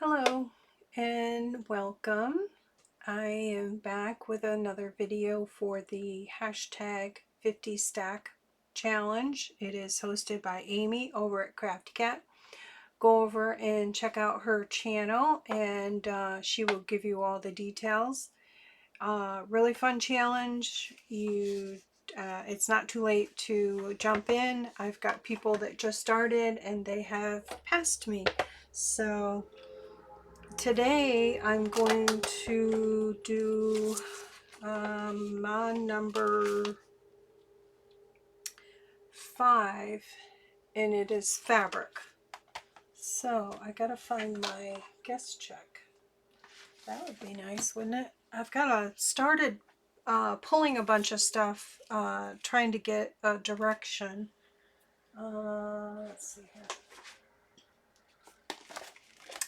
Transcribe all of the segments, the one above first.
Hello and welcome. I am back with another video for the hashtag 50 stack challenge. It is hosted by Amy over at Crafty Cat. Go over and check out her channel and she will give you all the details. Really fun challenge. It's not too late to jump in. I've got people that just started and they have passed me. So today I'm going to do my number 5, and it is fabric. So I gotta find my guest check. That would be nice, wouldn't it? I've got started pulling a bunch of stuff, trying to get a direction. Let's see here.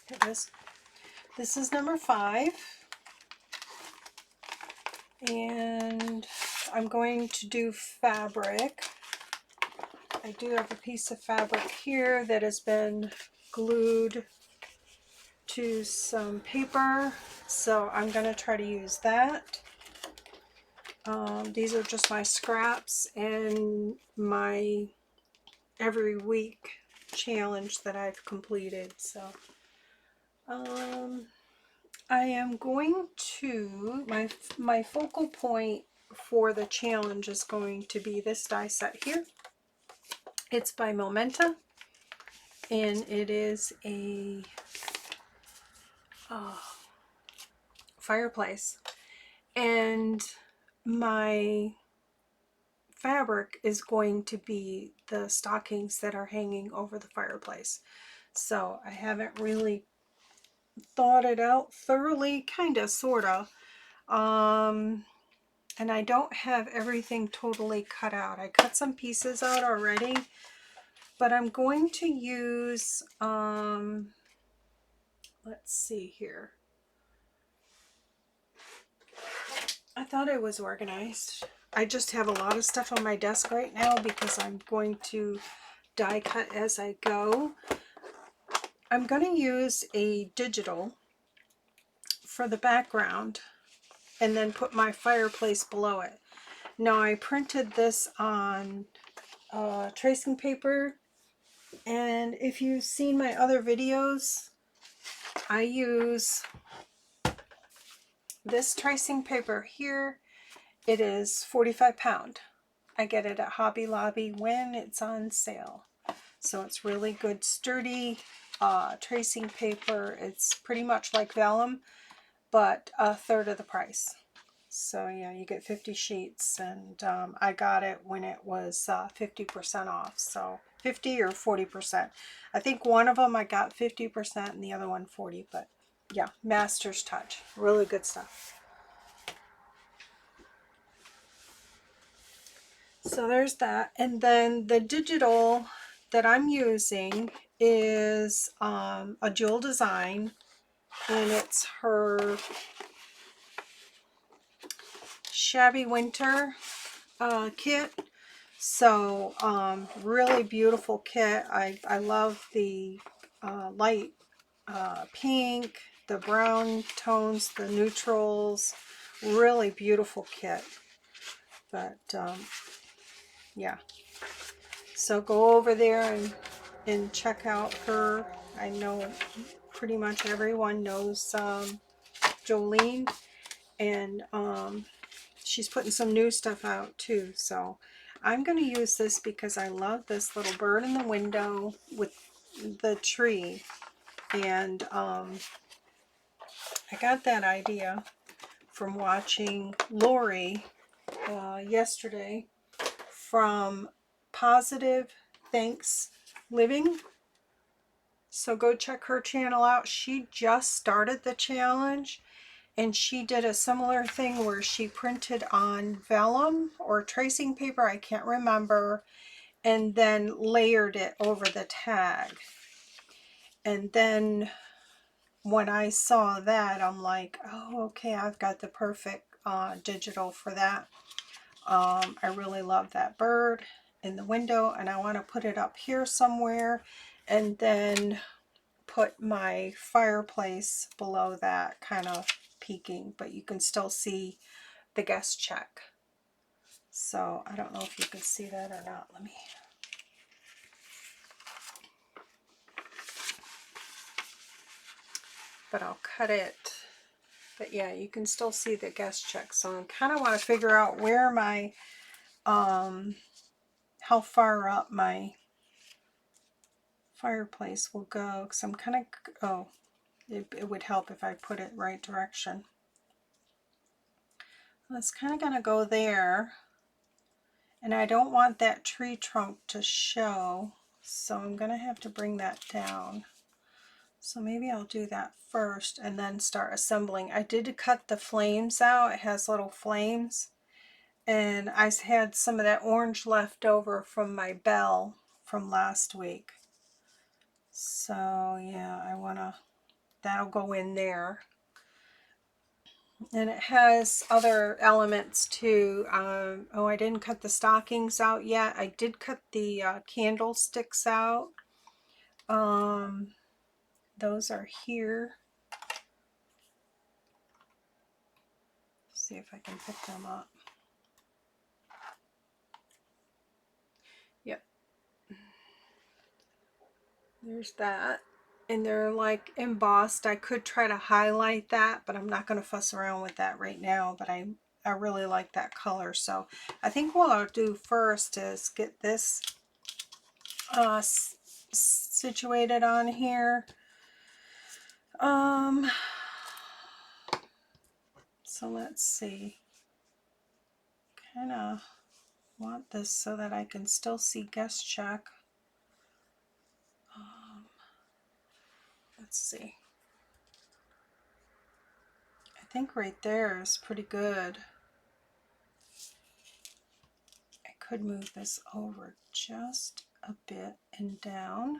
Here it is. This is number 5. And I'm going to do fabric. I do have a piece of fabric here that has been glued to some paper, so I'm going to try to use that. These are just my scraps and my every week challenge that I've completed. So I am going to, my focal point for the challenge is going to be this die set here. It's by Momenta, and it is a fireplace. And my fabric is going to be the stockings that are hanging over the fireplace. So I haven't really thought it out thoroughly, kind of, sort of. And I don't have everything totally cut out. I cut some pieces out already, but I'm going to use, let's see here. I thought it was organized. I just have a lot of stuff on my desk right now because I'm going to die cut as I go. I'm going to use a digital for the background and then put my fireplace below it. Now I printed this on tracing paper, and if you've seen my other videos, I use this tracing paper here. It is 45 pound. I get it at Hobby Lobby when it's on sale. So it's really good, sturdy tracing paper. It's pretty much like vellum, but a third of the price. So yeah, you get 50 sheets, and I got it when it was 50% off. So 50 or 40%. I think one of them I got 50% and the other one 40, but yeah, master's touch. Really good stuff. So there's that. And then the digital that I'm using is a Jewel design, and it's her Shabby Winter kit. So really beautiful kit. I love the light pink, the brown tones, the neutrals. Really beautiful kit. But yeah, so go over there and check out her. I know pretty much everyone knows Jolene, and she's putting some new stuff out too. So I'm going to use this because I love this little bird in the window with the tree. And I got that idea from watching Lori yesterday from Positive Thanks Living. So go check her channel out. She just started the challenge, and she did a similar thing where she printed on vellum or tracing paper, I can't remember, and then layered it over the tag. And then when I saw that, I'm like, oh, okay, I've got the perfect digital for that. I really love that bird in the window, and I want to put it up here somewhere, and then put my fireplace below that, kind of peeking, but you can still see the guest check. So I don't know if you can see that or not. Let me... But I'll cut it. But yeah, you can still see the guest check. So I kind of want to figure out where my, how far up my fireplace will go. Because I'm kind of, oh, it would help if I put it right direction. It's kind of going to go there. And I don't want that tree trunk to show. So I'm going to have to bring that down. So maybe I'll do that first and then start assembling. I did cut the flames out. It has little flames. And I had some of that orange left over from my bell from last week. So yeah, I want to, that'll go in there. And it has other elements too. Oh, I didn't cut the stockings out yet. I did cut the candlesticks out. Those are here. See if I can pick them up. Yep. There's that. And they're like embossed. I could try to highlight that, but I'm not going to fuss around with that right now. But I really like that color. So I think what I'll do first is get this situated on here. So let's see. Kind of want this so that I can still see guest check. Let's see. I think right there is pretty good. I could move this over just a bit and down.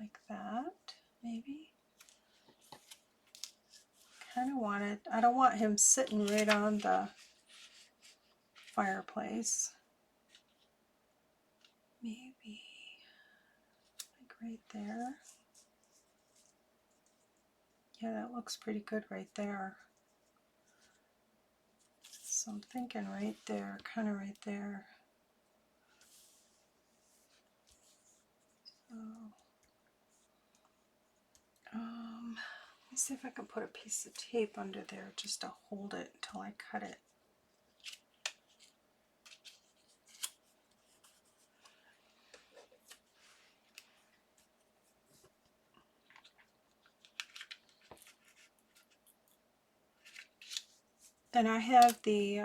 Like that, maybe. Kind of want it, I don't want him sitting right on the fireplace. Maybe like right there. Yeah, that looks pretty good right there. So I'm thinking right there, kind of right there. So, let me see if I can put a piece of tape under there just to hold it until I cut it. Then I have the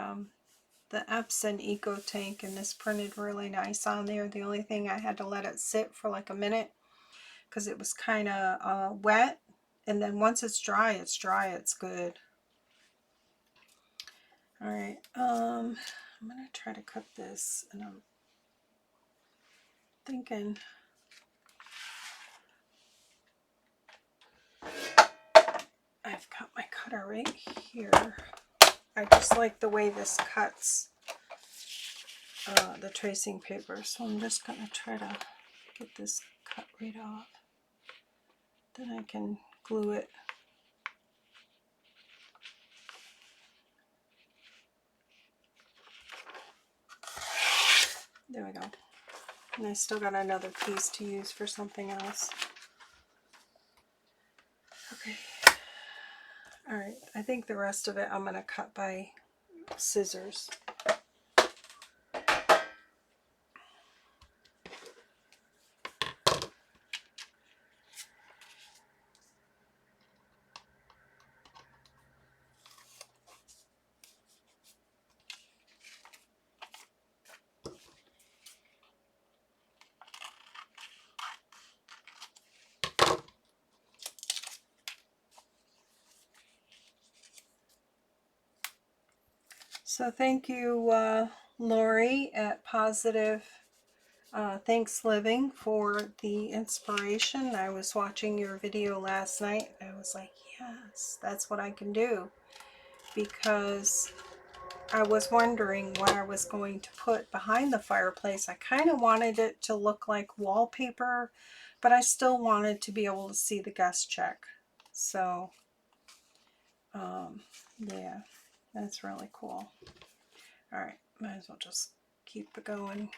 Epson Eco Tank, and this printed really nice on there. The only thing, I had to let it sit for like a minute because it was kind of wet. And then once it's dry, it's good. All right, I'm going to try to cut this, and I'm thinking I've got my cutter right here. I just like the way this cuts the tracing paper, so I'm just going to try to get this cut right off. Then I can glue it. There we go. And I still got another piece to use for something else. Okay. All right. I think the rest of it I'm going to cut by scissors. So thank you, Lori at Positive Thanks Living, for the inspiration. I was watching your video last night. I was like, yes, that's what I can do. Because I was wondering what I was going to put behind the fireplace. I kind of wanted it to look like wallpaper, but I still wanted to be able to see the guest check. So, yeah, that's really cool. All right, might as well just keep it going,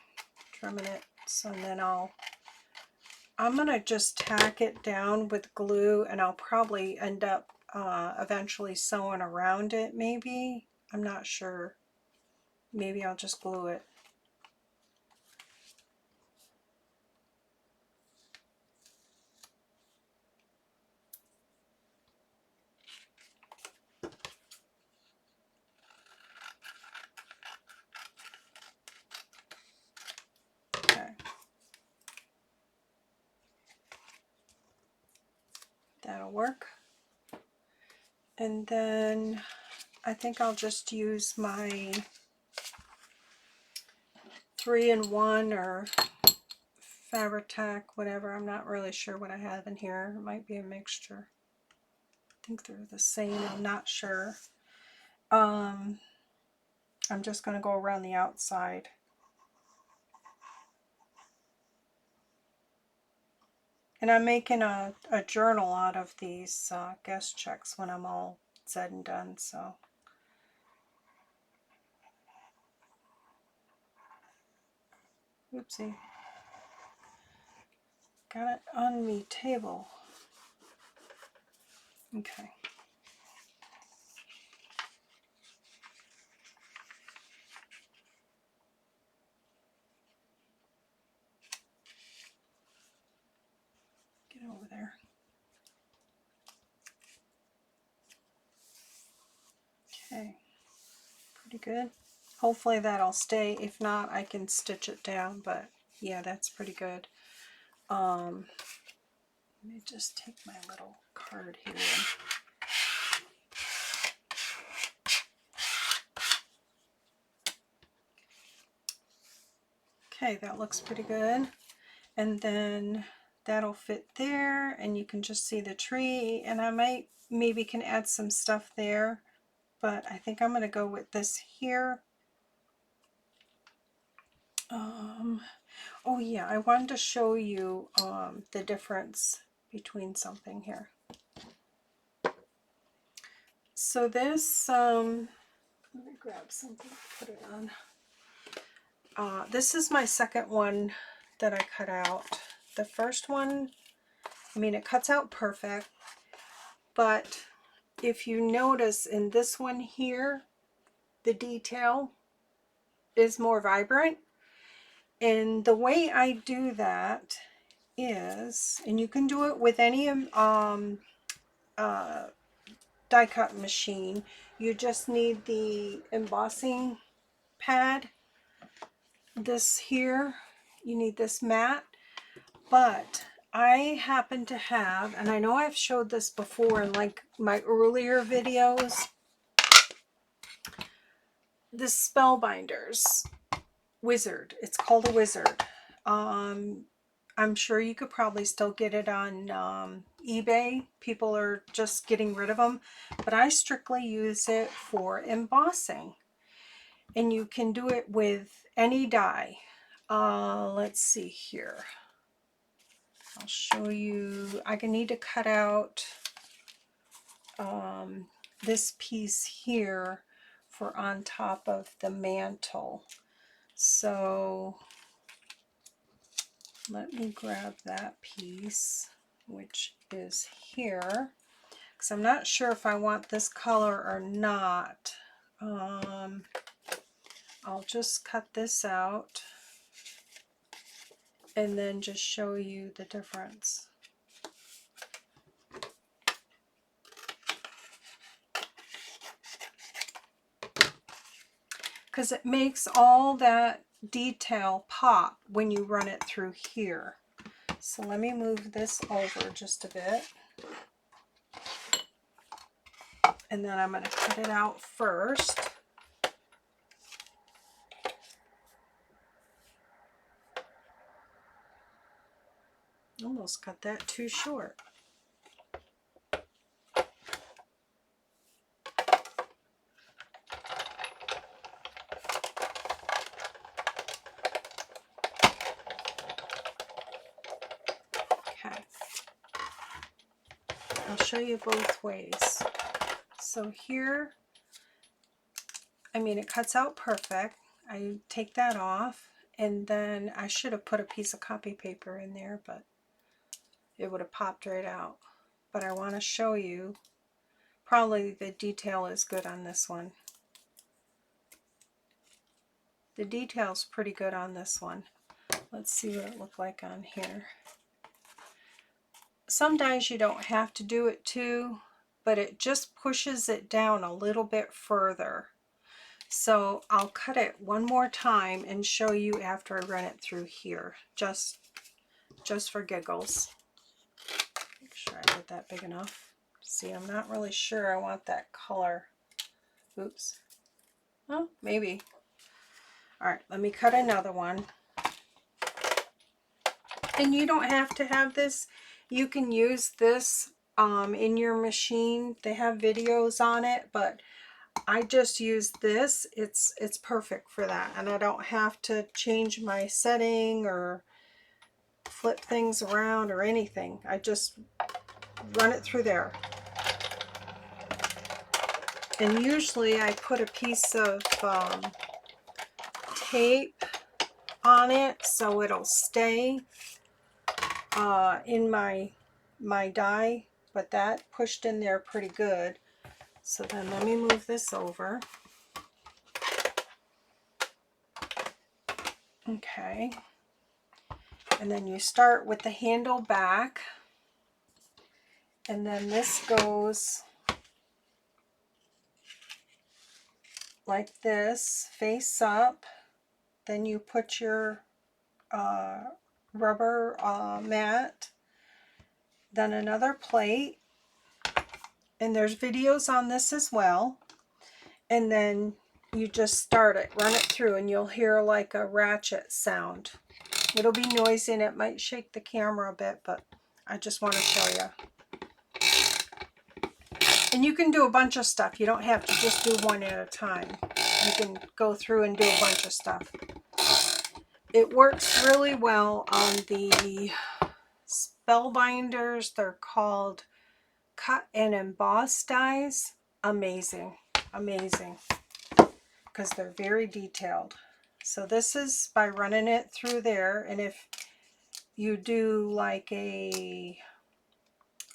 trimming it. So then I'm going to just tack it down with glue, and I'll probably end up eventually sewing around it maybe. I'm not sure. Maybe I'll just glue it. Okay. That'll work. And then I think I'll just use my 3-in-1 or Fabri-Tac, whatever. I'm not really sure what I have in here. It might be a mixture. I think they're the same. I'm not sure. I'm just going to go around the outside. And I'm making a journal out of these guest checks when I'm all said and done. So, oopsie. Got it on me table. Okay. Get over there. Okay. Pretty good. Hopefully that'll stay. If not, I can stitch it down, but yeah, that's pretty good. Let me just take my little card here. Okay, that looks pretty good. And then that'll fit there, and you can just see the tree, and I might maybe can add some stuff there, but I think I'm going to go with this here. Oh yeah, I wanted to show you the difference between something here. So this, let me grab something to put it on. This is my second one that I cut out. The first one, I mean, it cuts out perfect, but if you notice in this one here, the detail is more vibrant. And the way I do that is, and you can do it with any die cut machine, you just need the embossing pad. This here, you need this mat, but I happen to have, and I know I've showed this before in like my earlier videos, this Spellbinders wizard. It's called a wizard. I'm sure you could probably still get it on eBay. People are just getting rid of them, but I strictly use it for embossing, and you can do it with any die. Let's see here. I'll show you. I can need to cut out this piece here for on top of the mantle. So let me grab that piece, which is here, because I'm not sure if I want this color or not. I'll just cut this out and then just show you the difference. Because it makes all that detail pop when you run it through here. So let me move this over just a bit. And then I'm going to cut it out first. Almost cut that too short. I'll show you both ways. So here, I mean, it cuts out perfect. I take that off, and then I should have put a piece of copy paper in there, but it would have popped right out. But I want to show you, probably the detail is good on this one. The detail's pretty good on this one. Let's see what it looked like on here. Some dies you don't have to do it to, but it just pushes it down a little bit further. So I'll cut it one more time and show you after I run it through here, just for giggles. Make sure I did that big enough. See, I'm not really sure I want that color. Oops. Oh, maybe. All right, let me cut another one. And you don't have to have this. You can use this in your machine. They have videos on it, but I just use this. It's perfect for that, and I don't have to change my setting or flip things around or anything. I just run it through there. And usually I put a piece of tape on it so it'll stay in my die, but that pushed in there pretty good. So then let me move this over. Okay, and then you start with the handle back, and then this goes like this, face up. Then you put your rubber mat, then another plate, and there's videos on this as well. And then you just start it, run it through, and you'll hear like a ratchet sound. It'll be noisy and it might shake the camera a bit, but I just want to show you. And you can do a bunch of stuff. You don't have to just do one at a time. You can go through and do a bunch of stuff. It works really well on the Spellbinders. They're called cut and emboss dies. Amazing, amazing, because they're very detailed. So this is by running it through there, and if you do like a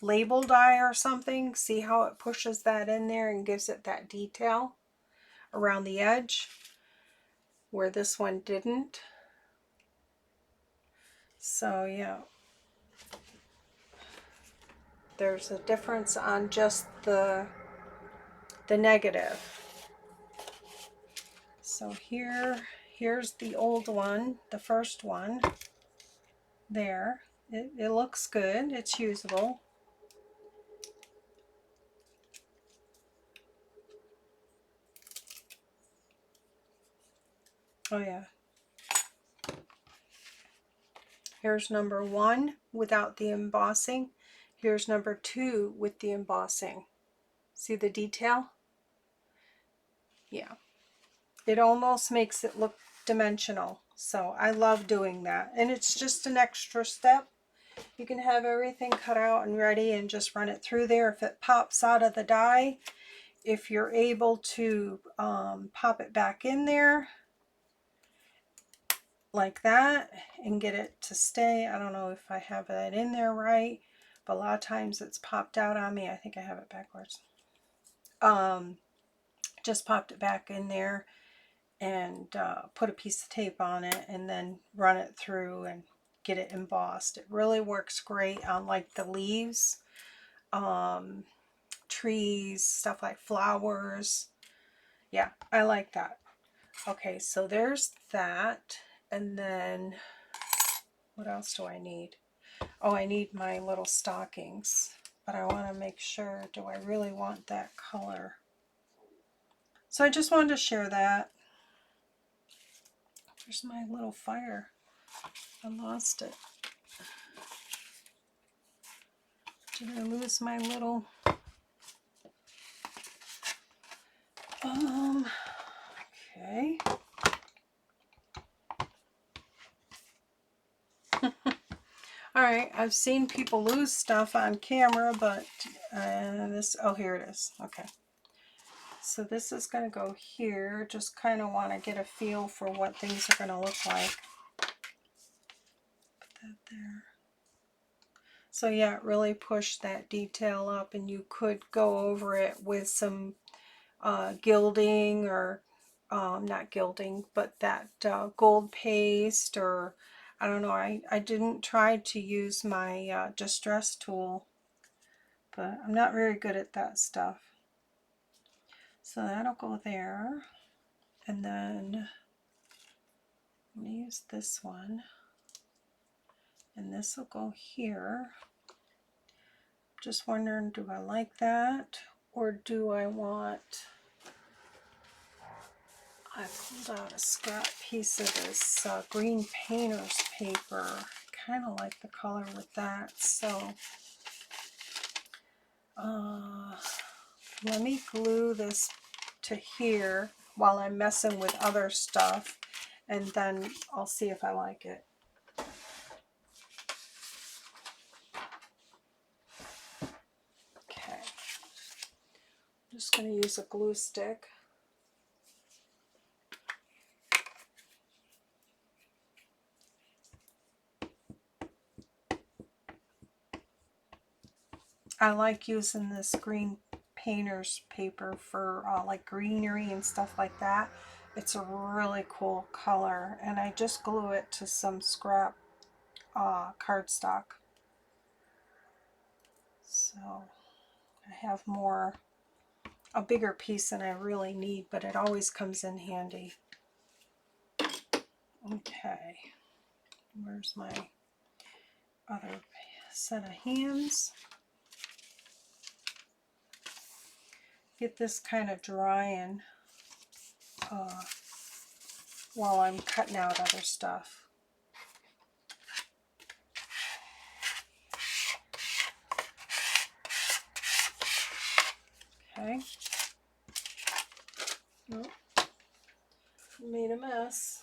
label die or something, see how it pushes that in there and gives it that detail around the edge where this one didn't. So yeah, there's a difference on just the negative. So here's the old one, the first one there. It looks good, it's usable. Oh yeah. Here's number 1 without the embossing. Here's number 2 with the embossing. See the detail? Yeah. It almost makes it look dimensional. So I love doing that. And it's just an extra step. You can have everything cut out and ready and just run it through there. If it pops out of the die, if you're able to pop it back in there like that and get it to stay. I don't know if I have that in there right, but a lot of times it's popped out on me. I think I have it backwards. Just popped it back in there and put a piece of tape on it and then run it through and get it embossed. It really works great on like the leaves, trees, stuff like flowers. Yeah, I like that. Okay, so there's that. And then what else do I need? Oh, I need my little stockings, but I want to make sure, do I really want that color? So I just wanted to share that. There's my little fire. I lost it. Did I lose my little okay. Alright, I've seen people lose stuff on camera, but oh, here it is. Okay. So this is going to go here. Just kind of want to get a feel for what things are going to look like. Put that there. So yeah, it really pushed that detail up, and you could go over it with some gilding, or not gilding, but that gold paste, or I don't know. I didn't try to use my distress tool, but I'm not very good at that stuff. So that'll go there, and then I'm going to use this one, and this will go here. Just wondering, do I like that, or do I want... I pulled out a scrap piece of this green painter's paper. Kind of like the color with that, so let me glue this to here while I'm messing with other stuff, and then I'll see if I like it. Okay, I'm just going to use a glue stick. I like using this green painter's paper for like greenery and stuff like that. It's a really cool color, and I just glue it to some scrap cardstock. So I have a bigger piece than I really need, but it always comes in handy. Okay, where's my other set of hands? Get this kind of drying while I'm cutting out other stuff. Okay. Nope. Made a mess.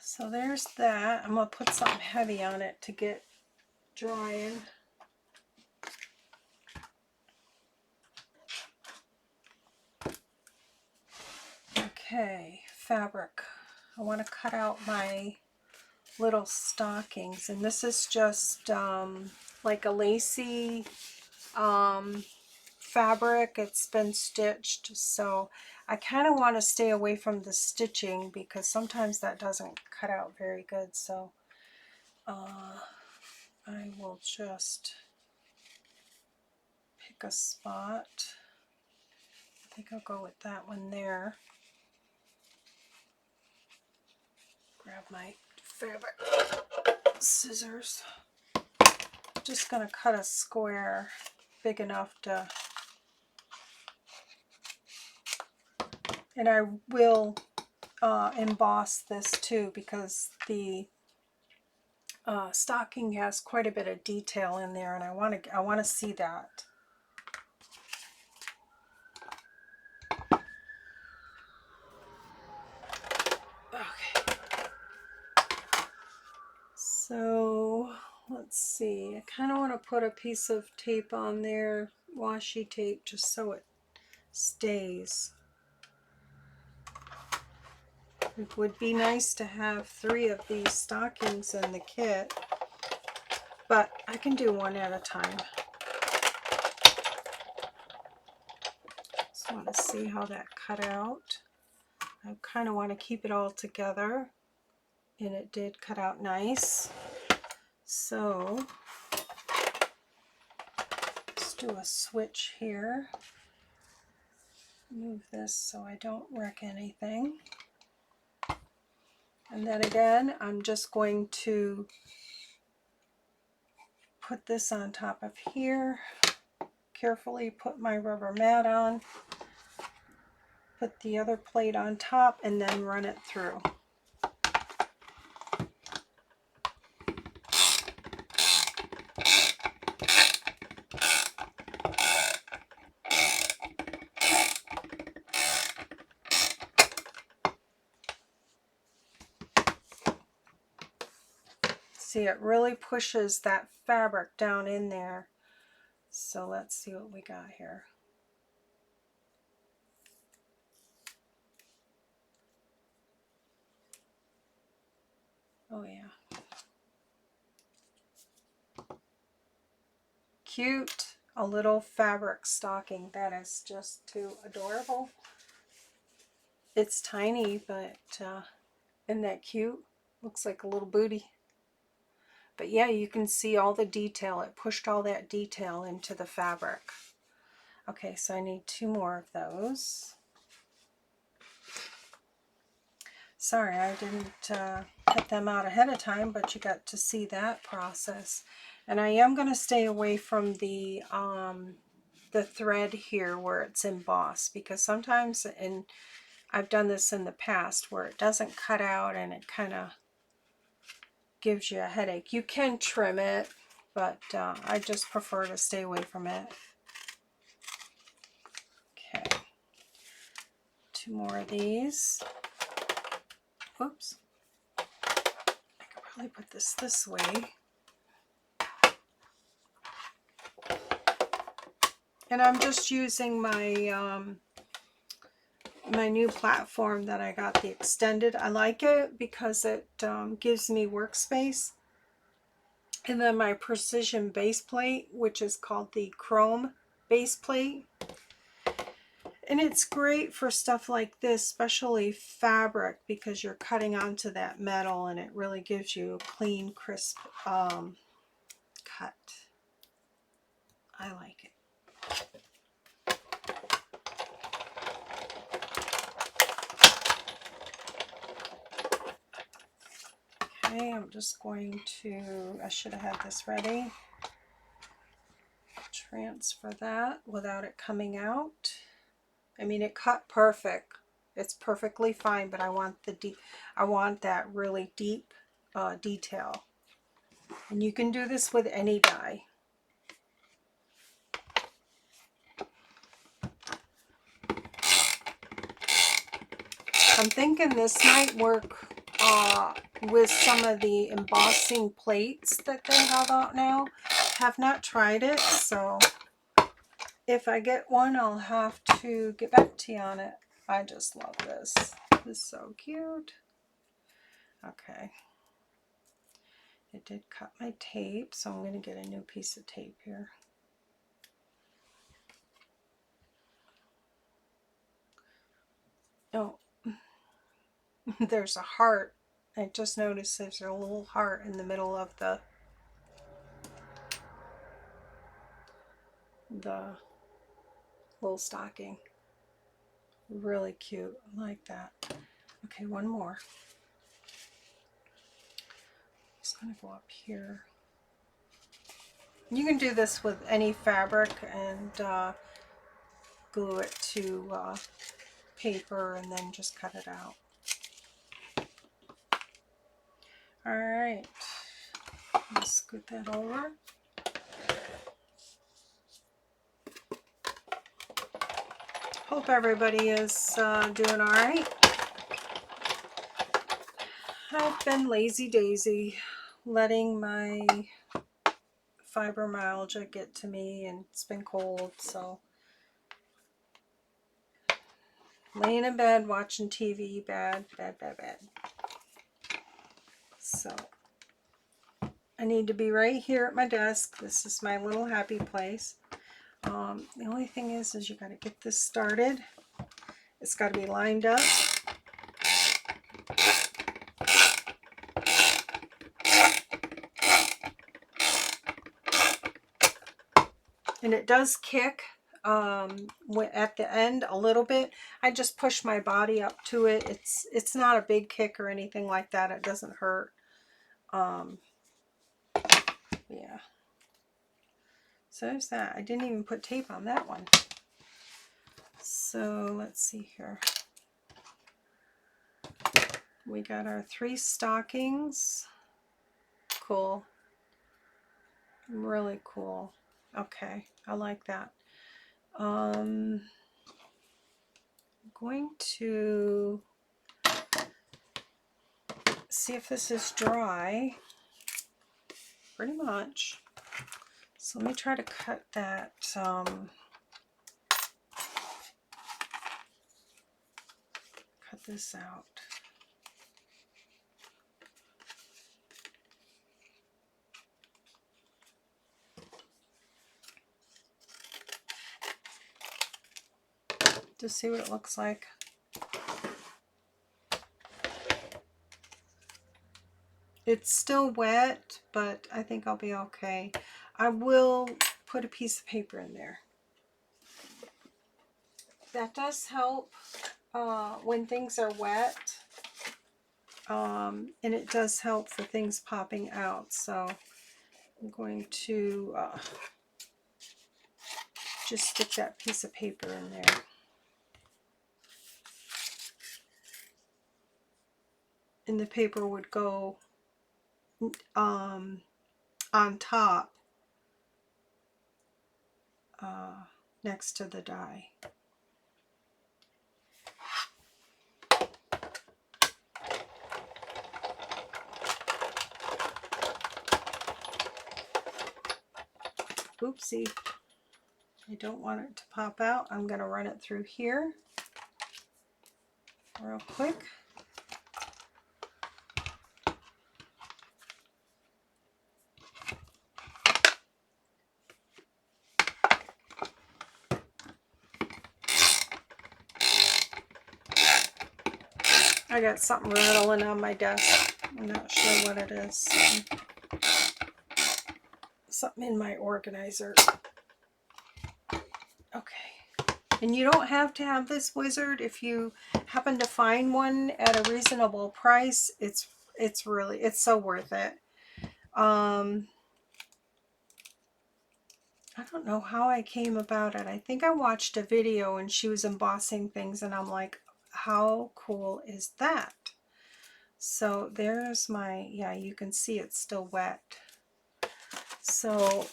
So there's that. I'm going to put something heavy on it to get drying. Okay, fabric. I want to cut out my little stockings, and this is just like a lacy fabric. It's been stitched, so I kind of want to stay away from the stitching because sometimes that doesn't cut out very good. So I will just pick a spot. I think I'll go with that one there. Grab my fabric scissors. Just going to cut a square big enough to, and I will emboss this too, because the stocking has quite a bit of detail in there, and I want to see that. Okay. So let's see. I kind of want to put a piece of tape on there, washi tape, just so it stays. It would be nice to have 3 of these stockings in the kit, but I can do one at a time. Just want to see how that cut out. I kind of want to keep it all together, and it did cut out nice. So let's do a switch here. Move this so I don't wreck anything. And then again, I'm just going to put this on top of here. Carefully put my rubber mat on. Put the other plate on top and then run it through. See, it really pushes that fabric down in there. So let's see what we got here. Oh yeah. Cute. A little fabric stocking. That is just too adorable. It's tiny, but isn't that cute? Looks like a little booty. But yeah, you can see all the detail. It pushed all that detail into the fabric. Okay, so I need 2 more of those. Sorry, I didn't cut them out ahead of time, but you got to see that process. And I am going to stay away from the thread here where it's embossed, because sometimes, and I've done this in the past, where it doesn't cut out and it kind of gives you a headache. You can trim it, but I just prefer to stay away from it. Okay, 2 more of these. Whoops. I could probably put this way. And I'm just using my my new platform that I got, the extended. I like it because it gives me workspace. And then my precision base plate, which is called the chrome base plate. And it's great for stuff like this, especially fabric, because you're cutting onto that metal and it really gives you a clean, crisp cut. I like it. Okay, I'm just going to, I should have had this ready. Transfer that without it coming out. I mean, it cut perfect. It's perfectly fine, but I want I want that really deep detail. And you can do this with any die. I'm thinking this might work with some of the embossing plates that they have out now. Have not tried it, so if I get one, I'll have to get back to you on it. I just love this. This is so cute. Okay. It did cut my tape, so I'm going to get a new piece of tape here. Oh, there's a heart. I just noticed there's a little heart in the middle of the little stocking. Really cute. I like that. Okay, one more. Just going to go up here. You can do this with any fabric and glue it to paper and then just cut it out. All right. Let's scoot that over. Hope everybody is doing all right. I've been lazy daisy, letting my fibromyalgia get to me, and it's been cold, so laying in bed watching TV, bad. So I need to be right here at my desk. This is my little happy place. The only thing is you got to get this started. It's got to be lined up. And it does kick at the end a little bit. I just push my body up to it. It's not a big kick or anything like that. It doesn't hurt. Yeah. So there's that. I didn't even put tape on that one. So let's see here. We got our 3 stockings. Cool. Really cool. Okay, I like that. I'm going to see if this is dry. Pretty much. So let me try to cut that. Cut this out. To see what it looks like. It's still wet, but I think I'll be okay. I will put a piece of paper in there. That does help when things are wet. And it does help for things popping out. So I'm going to just stick that piece of paper in there. And the paper would go on top next to the die. Oopsie. I don't want it to pop out. I'm going to run it through here real quick. I got something rattling on my desk. I'm not sure what it is. Something in my organizer. Okay. And you don't have to have this wizard. If you happen to find one at a reasonable price, it's so worth it. I don't know how I came about it. I think I watched a video and she was embossing things and I'm like, how cool is that? So there's my, yeah, you can see it's still wet. So,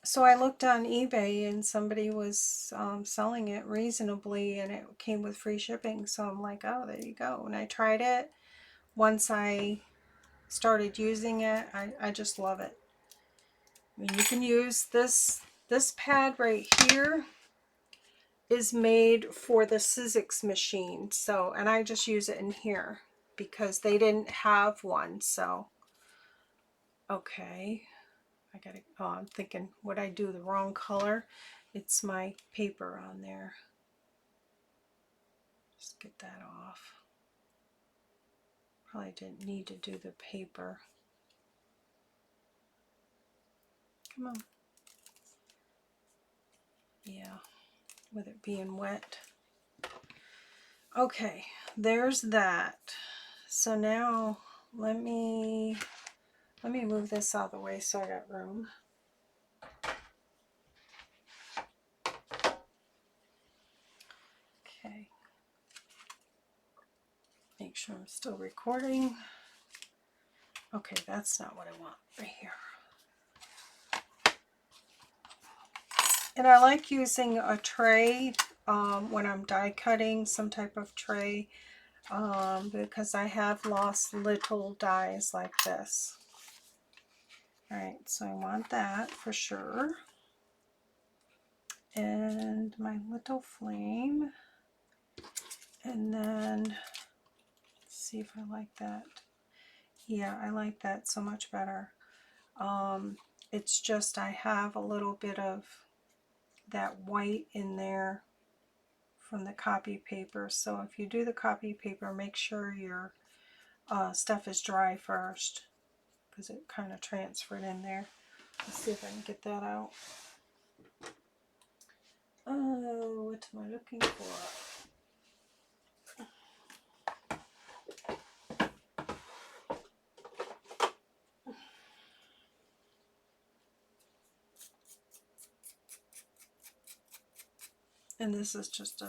so I looked on eBay and somebody was selling it reasonably and it came with free shipping. So I'm like, oh, there you go. And I tried it. Once I started using it, I just love it. I mean, you can use this pad right here is made for the Sizzix machine. So, and I just use it in here because they didn't have one. So, okay. I gotta, oh, I'm thinking, would I do the wrong color? It's my paper on there. Just get that off. Probably didn't need to do the paper. Come on. Yeah, with it being wet. Okay, there's that. So now let me move this out of the way so I got room. Okay. Make sure I'm still recording. Okay, that's not what I want right here. And I like using a tray when I'm die cutting, some type of tray, because I have lost little dies like this. All right, so I want that for sure. And my little flame. And then, let's see if I like that. Yeah, I like that so much better. It's just I have a little bit of that white in there from the copy paper. So if you do the copy paper, make sure your stuff is dry first, because it kind of transferred in there. Let's see if I can get that out. Oh, what am I looking for? And this is just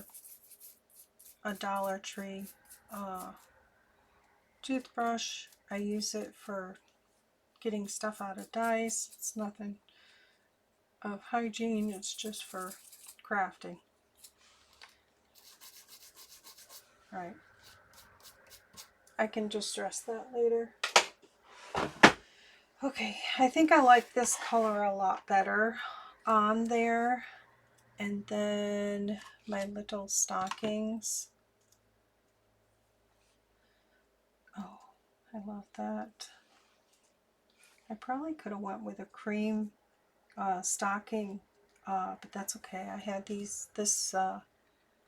a Dollar Tree toothbrush. I use it for getting stuff out of dies. It's nothing of hygiene, it's just for crafting. Alright. I can just dress that later. Okay, I think I like this color a lot better on there. And then my little stockings. Oh, I love that. I probably could have went with a cream stocking, but that's okay. I had this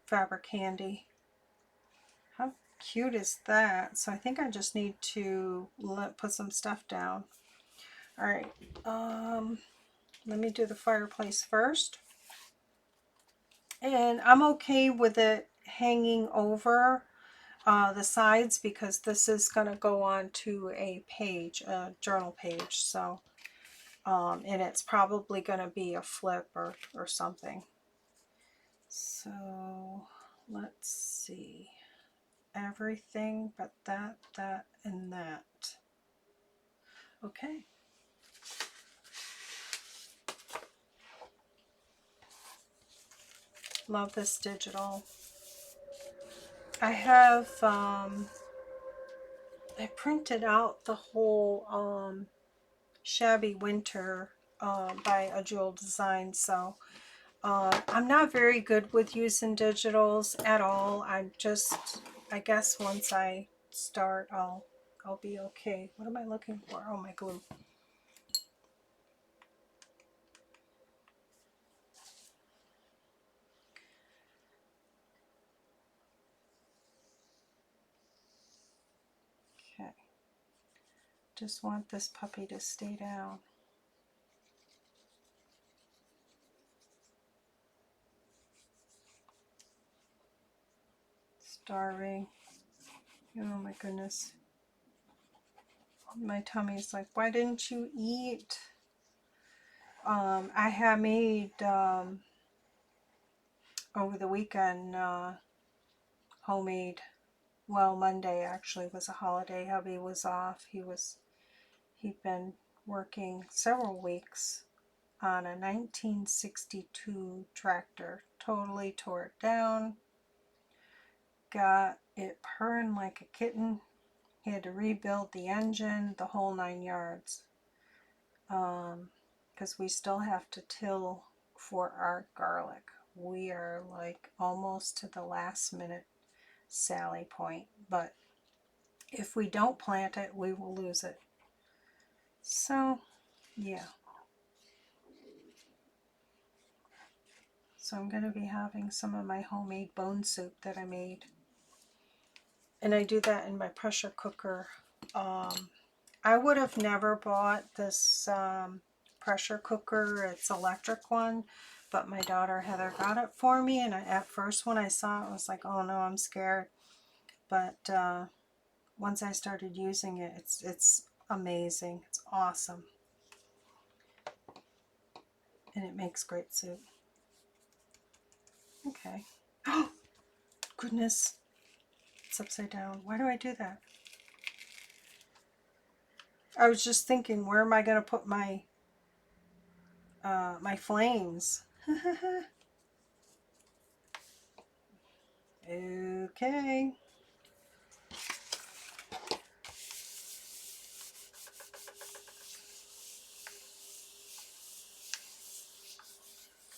fabric handy. How cute is that? So I think I just need to put some stuff down. All right, let me do the fireplace first. And I'm okay with it hanging over the sides because this is going to go on to a page, a journal page. So, and it's probably going to be a flip or something. So let's see. Everything but that, and that. Okay. Love this digital. I have, I printed out the whole Shabby Winter by A Jewel Design, so I'm not very good with using digitals at all. I guess once I start, I'll be okay. What am I looking for? Oh, my glue. Okay. Just want this puppy to stay down. Starving. Oh my goodness. My tummy's like, why didn't you eat? I had made over the weekend homemade. Well, Monday actually was a holiday. Hubby was off. He'd been working several weeks on a 1962 tractor. Totally tore it down. Got it purring like a kitten. He had to rebuild the engine, the whole 9 yards. Because we still have to till for our garlic. We are like almost to the last minute sally point. But if we don't plant it, we will lose it. So, yeah. So I'm going to be having some of my homemade bone soup that I made. And I do that in my pressure cooker. I would have never bought this pressure cooker. It's electric one. But my daughter Heather got it for me. And at first when I saw it, I was like, oh no, I'm scared. But once I started using it, it's amazing. It's awesome. And it makes great soup. Okay. Oh, goodness. It's upside down. Why do I do that? I was just thinking, where am I going to put my my flames? Okay.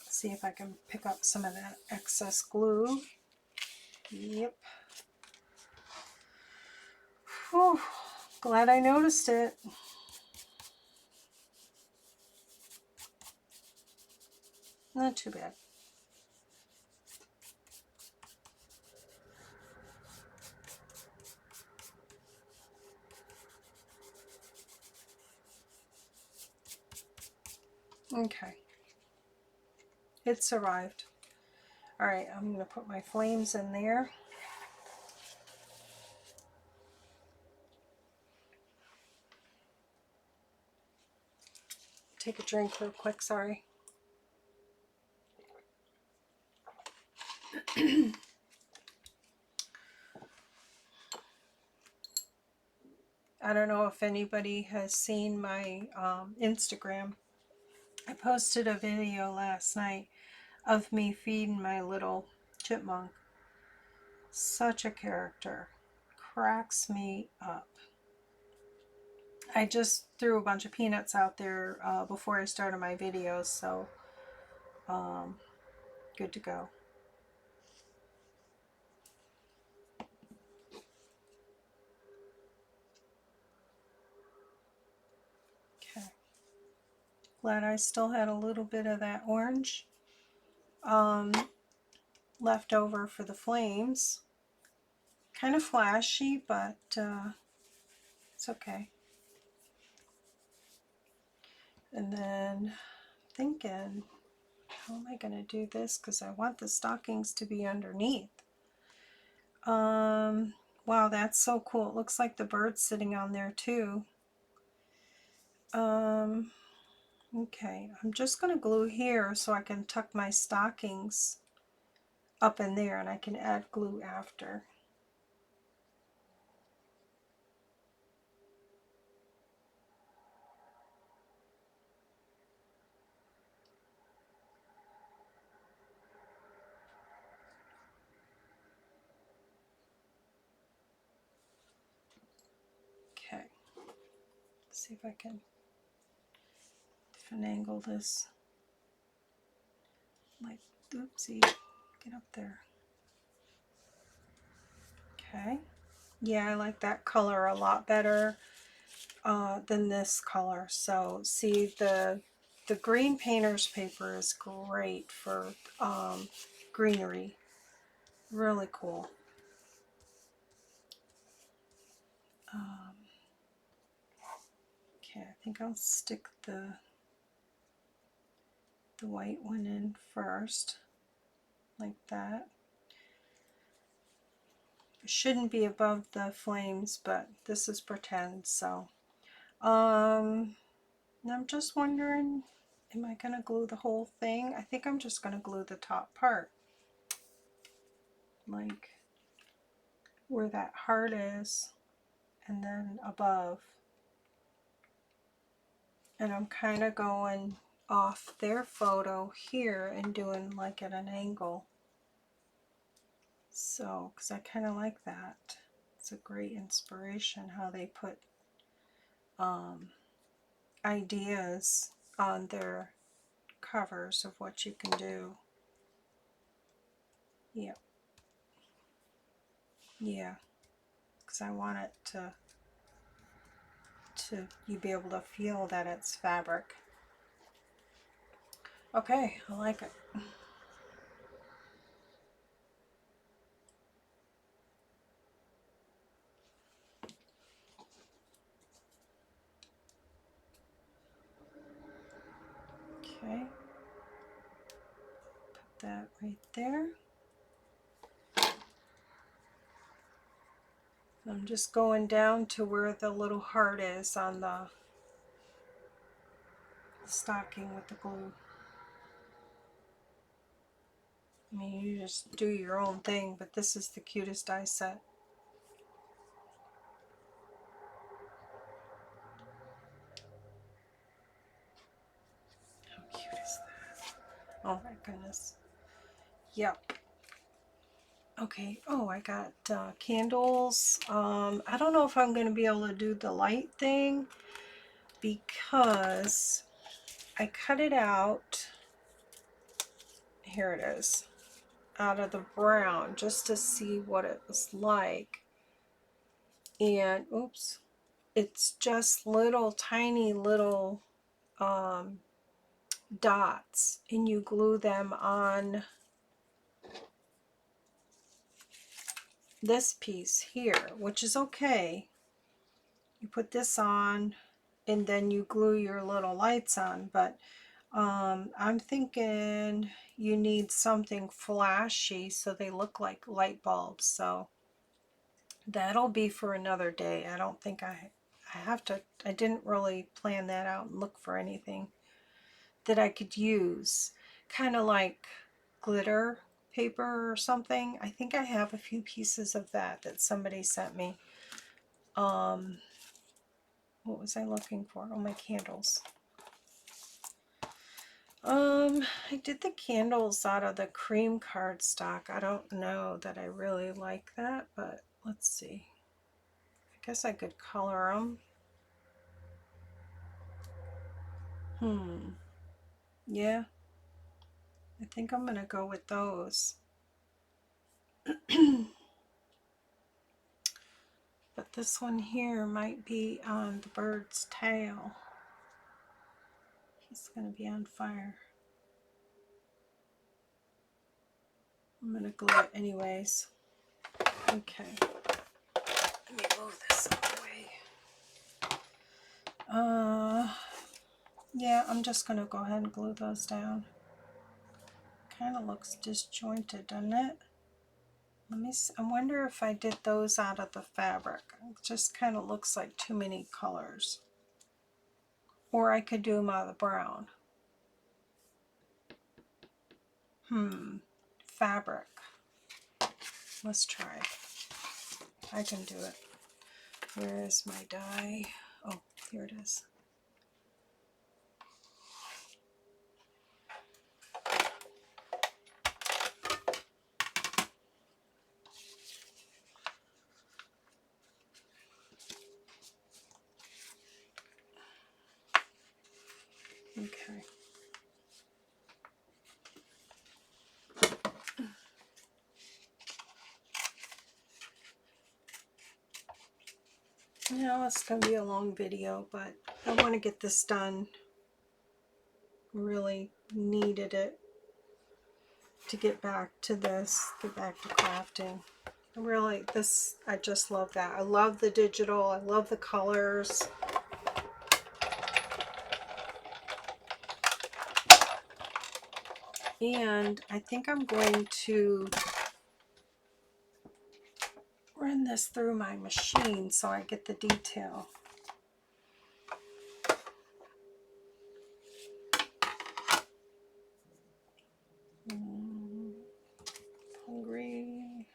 See if I can pick up some of that excess glue. Yep. Whew. Glad I noticed it. Not too bad. Okay, it survived. All right, I'm going to put my flames in there. Take a drink real quick, sorry. I don't know if anybody has seen my Instagram. I posted a video last night of me feeding my little chipmunk. Such a character. Cracks me up. I just threw a bunch of peanuts out there before I started my videos, so good to go. Okay. Glad I still had a little bit of that orange left over for the flames. Kind of flashy, but it's okay. And then thinking, how am I going to do this? Because I want the stockings to be underneath. Wow, that's so cool. It looks like the bird's sitting on there too. Okay, I'm just going to glue here so I can tuck my stockings up in there, and I can add glue after. Okay, let's see if I can finagle this. Like, oopsie, get up there. Okay, yeah, I like that color a lot better than this color. So see, the green painter's paper is great for greenery. Really cool. Okay, I think I'll stick the white one in first, like that. It shouldn't be above the flames, but this is pretend, so. I'm just wondering, am I gonna glue the whole thing? I think I'm just gonna glue the top part. Like where that heart is, and then above. And I'm kind of going off their photo here and doing like at an angle. So, because I kind of like that. It's a great inspiration how they put ideas on their covers of what you can do. Yeah. Yeah. Because I want it to you be able to feel that it's fabric. Okay, I like it. Okay. Put that right there. I'm just going down to where the little heart is on the stocking with the glue. I mean, you just do your own thing, but this is the cutest die set. How cute is that? Oh my goodness. Yep. Okay. Oh, I got candles. I don't know if I'm going to be able to do the light thing because I cut it out. Here it is. Out of the brown just to see what it was like. And oops, it's just little tiny little dots, and you glue them on this piece here, which is okay. You put this on and then you glue your little lights on, but I'm thinking you need something flashy so they look like light bulbs. So that'll be for another day. I don't think I have to, I didn't really plan that out and look for anything that I could use. Kind of like glitter paper or something. I think I have a few pieces of that somebody sent me. What was I looking for? Oh, my candles. I did the candles out of the cream cardstock. I don't know that I really like that, but let's see. I guess I could color them. Yeah, I think I'm gonna go with those. But this one here might be on the bird's tail. He's gonna be on fire. I'm gonna glue it anyways. Okay. Let me move this out of the way. Yeah, I'm just gonna go ahead and glue those down. Kind of looks disjointed, doesn't it? Let me see. I wonder if I did those out of the fabric. It just kind of looks like too many colors. Or I could do them out of the brown. Fabric. Let's try. I can do it. Where is my die? Oh, here it is. Okay. Now it's going to be a long video, but I want to get this done. Really needed it to get back to this, get back to crafting. Really, I just love that. I love the digital. I love the colors. And I think I'm going to run this through my machine so I get the detail. Hungry.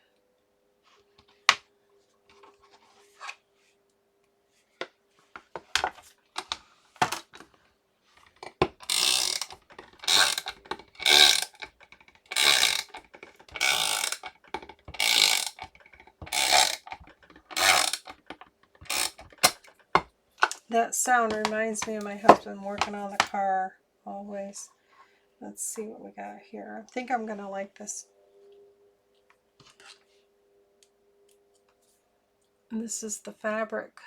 That sound reminds me of my husband working on the car always. Let's see what we got here. I think I'm going to like this. And this is the fabric.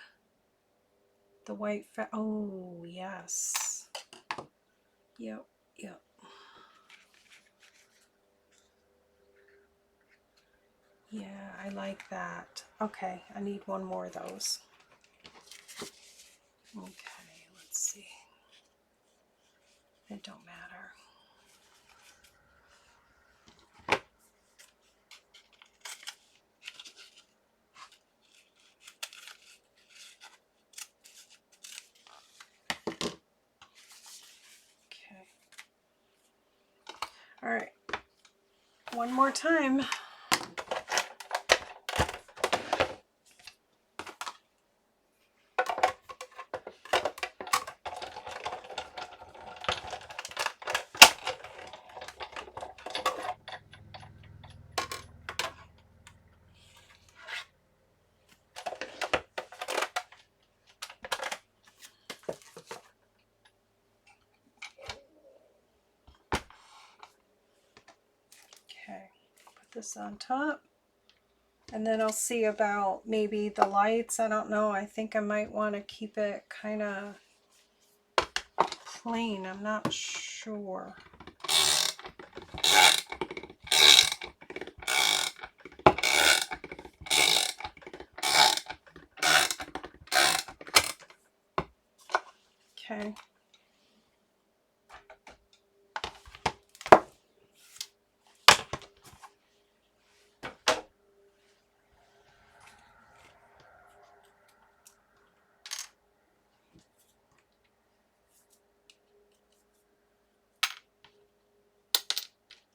The white oh, yes. Yep, yep. Yeah, I like that. Okay, I need one more of those. Okay, let's see. It don't matter. Okay. All right. One more time. Okay, put this on top. And then I'll see about maybe the lights. I don't know. I think I might want to keep it kind of plain. I'm not sure. Okay.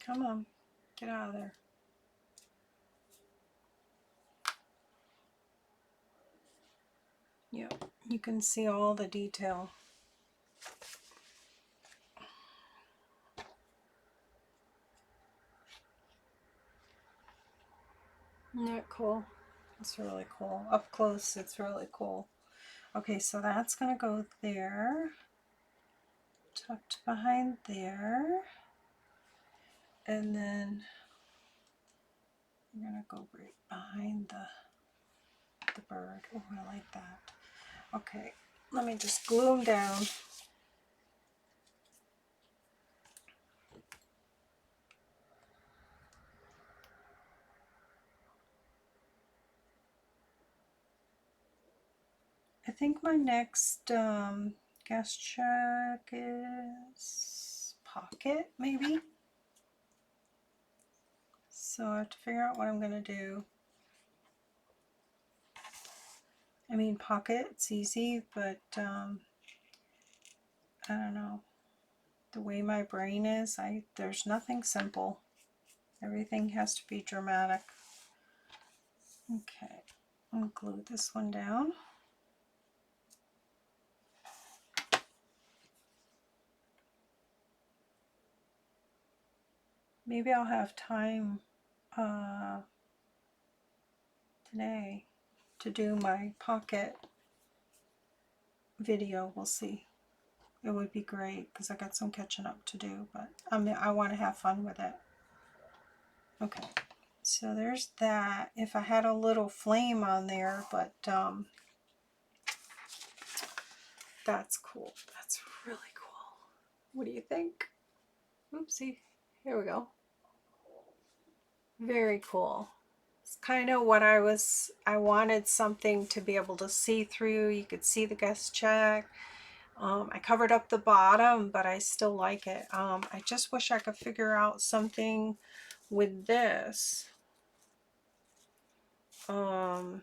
Come on, get out of there. Yep, you can see all the detail. Isn't that cool? It's really cool. Up close, it's really cool. Okay, so that's going to go there, tucked behind there, and then we're going to go right behind the bird. Oh, I like that. Okay, let me just glue them down. I think my next guest check is pocket, maybe. So I have to figure out what I'm going to do. I mean, pocket, it's easy, but I don't know. The way my brain is, there's nothing simple. Everything has to be dramatic. Okay, I'll glue this one down. Maybe I'll have time today to do my pocket video. We'll see. It would be great because I got some catching up to do, but I want to have fun with it. Okay, so there's that. If I had a little flame on there, but that's cool. That's really cool. What do you think? Oopsie. Here we go. Very cool. It's kind of what I wanted something to be able to see through. You could see the guest check. I covered up the bottom, but I still like it. I just wish I could figure out something with this. I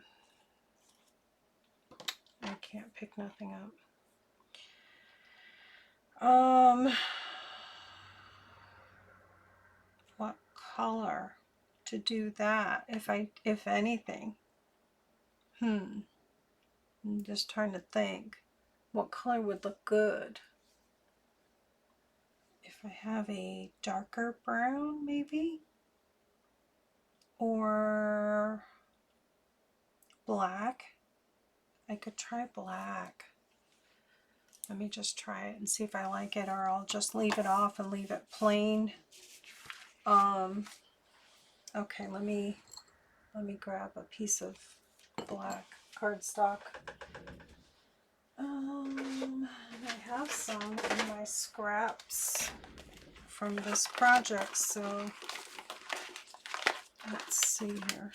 can't pick nothing up. What color to do that, if anything? I'm just trying to think. What color would look good? If I have a darker brown, maybe? Or black? I could try black. Let me just try it and see if I like it, or I'll just leave it off and leave it plain. Okay, let me grab a piece of black cardstock. I have some in my scraps from this project, so let's see here.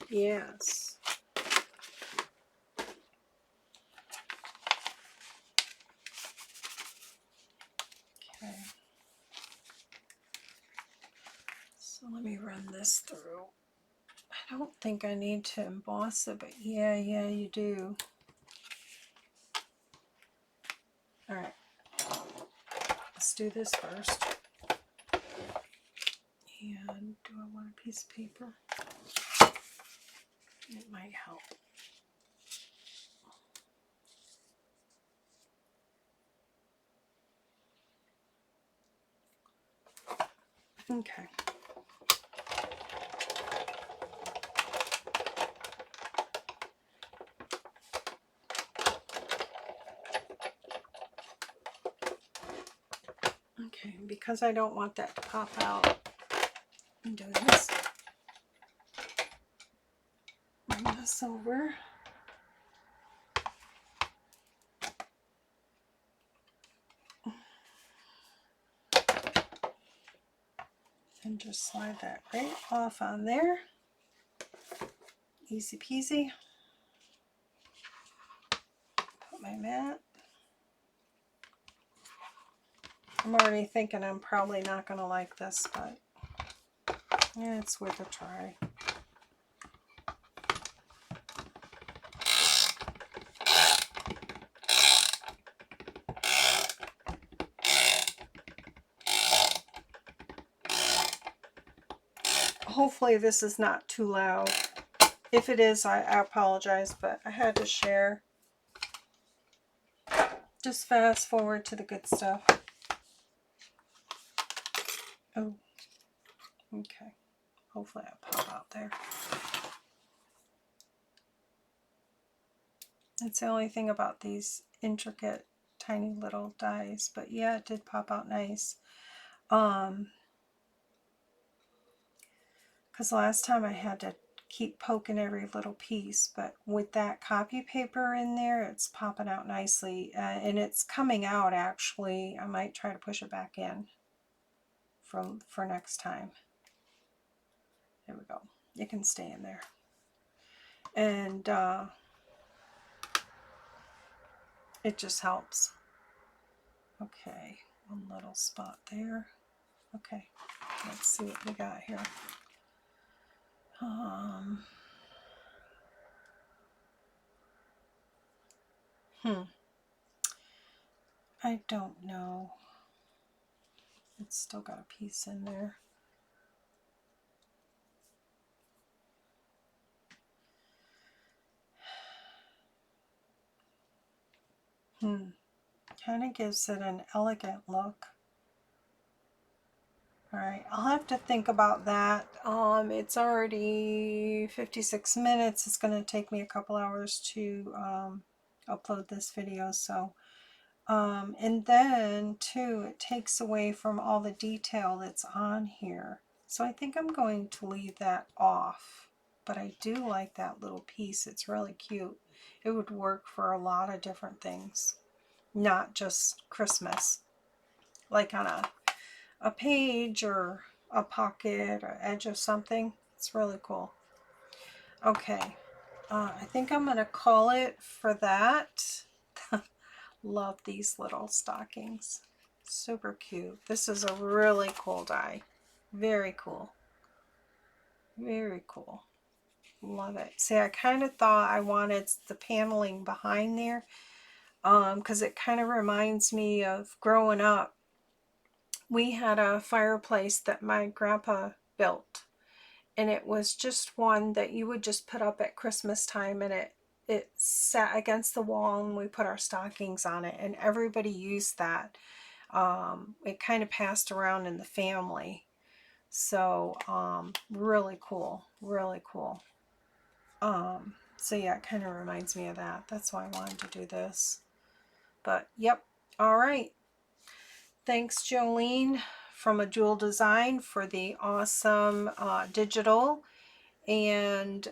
Yes. Okay. So let me run this through. I don't think I need to emboss it, but yeah, you do. All right. Let's do this first. And do I want a piece of paper? It might help. Okay. Okay, because I don't want that to pop out, I'm doing this. Bring this over. And just slide that right off on there. Easy peasy. Put my mat. I'm already thinking I'm probably not going to like this, but yeah, it's worth a try. hopefully this is not too loud. If it is, I apologize, but I had to share. Just fast forward to the good stuff. Oh, okay. Hopefully I'll pop out there. That's the only thing about these intricate, tiny little dies. But yeah, it did pop out nice. Because last time I had to keep poking every little piece, but with that copy paper in there, it's popping out nicely. And it's coming out, actually. I might try to push it back in for next time. There we go. It can stay in there. And it just helps. Okay, one little spot there. Okay, let's see what we got here. I don't know. It's still got a piece in there. Kind of gives it an elegant look. Alright, I'll have to think about that. It's already 56 minutes. It's going to take me a couple hours to upload this video. So, and then too, it takes away from all the detail that's on here. So I think I'm going to leave that off. But I do like that little piece. It's really cute. It would work for a lot of different things. Not just Christmas. Like on a page or a pocket or edge of something. It's really cool. Okay. I think I'm going to call it for that. Love these little stockings. Super cute. This is a really cool die. Very cool. Very cool. Love it. See, I kind of thought I wanted the paneling behind there because it kind of reminds me of growing up. We had a fireplace that my grandpa built, and it was just one that you would just put up at Christmas time, and it sat against the wall, and we put our stockings on it, and everybody used that. It kind of passed around in the family. So really cool, really cool. So yeah, it kind of reminds me of that. That's why I wanted to do this. But yep, all right. Thanks, Jolene from A Jewel Design for the awesome digital, and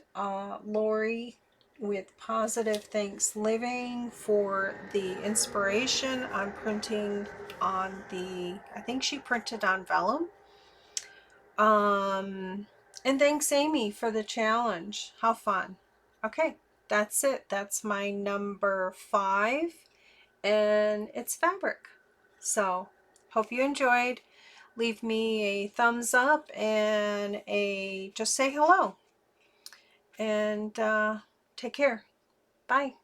Lori with Positive Thanks Living for the inspiration on printing on the, I think she printed on vellum. And thanks, Amy, for the challenge. How fun. Okay, that's it. That's my number 5, and it's fabric. So, hope you enjoyed. Leave me a thumbs up and just say hello. And take care. Bye.